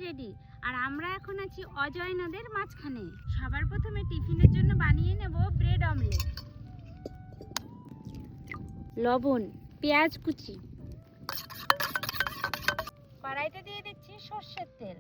Ready. আর আমরা এখন আছি অজয় নদের মাঝখানে। সবার প্রথমে টিফিনের জন্য বানিয়ে নেব ব্রেড অমলেট। লবণ, পেঁয়াজ কুচি, কড়াইতে দিয়ে দিচ্ছি সর্ষের তেল।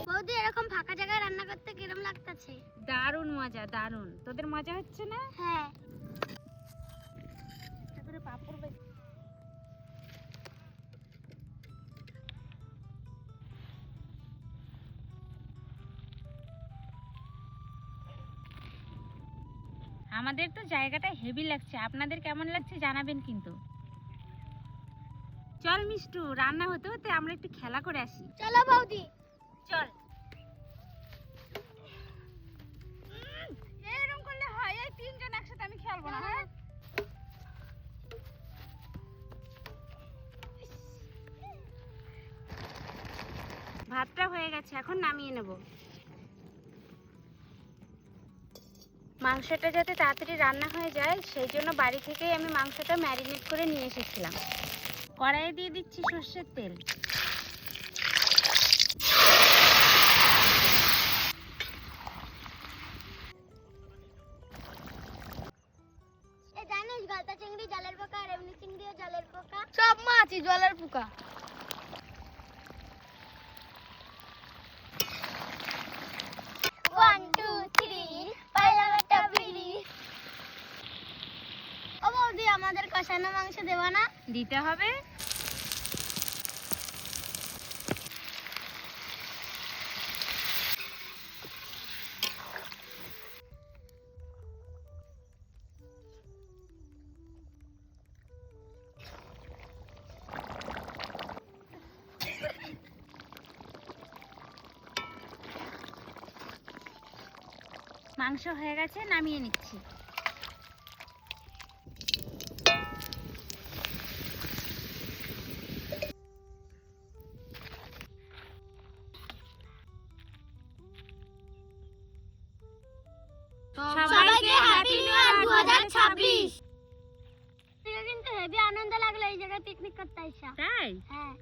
বৌদি, এরকম ফাঁকা জায়গায় রান্না করতে কিরম লাগতেছে? দারুণ মজা, দারুণ। তোদের মজা হচ্ছে না? হ্যাঁ। তারপরে পাপড় ভাজি। আমাদের তো জায়গাটা হেভি লাগছে, আপনাদের কেমন লাগছে জানাবেন কিন্তু। চল মিষ্টু, রান্না হতে হতে আমরা একটু খেলা করে আসি। চলো বৌদি। চল। এরকম করলে হয়, এই তিনজন একসাথে আমি খেলবো না। হ্যাঁ, ভাতটা হয়ে গেছে, এখন নামিয়ে নেব। মাংসটা যাতে তাড়াতাড়ি রান্না হয়ে যায় সেই জন্য বাড়ি থেকেই আমি মাংসটা ম্যারিনেট করে নিয়ে এসেছিলাম। কড়াইয়ে দিয়ে দিচ্ছি সর্ষের তেল। জানিস গালতা চিংড়ি জলের পোকা আর এমনি চিংড়িও জলের পোকা? সব মাছই জলের পোকা। One, two, three, পাইলাম একটা বিড়ি। ও বৌদি, আমাদের কষানো মাংস দেবা না? দিতে হবে। মাংস হয়ে গেছে, নামিয়ে নিচ্ছি। সবাইকে হ্যাপি নিউ ইয়ার 2026। কিন্তু হেভি আনন্দ লাগলো এই জায়গায় পিকনিক করতে আইসা। তাই? হ্যাঁ।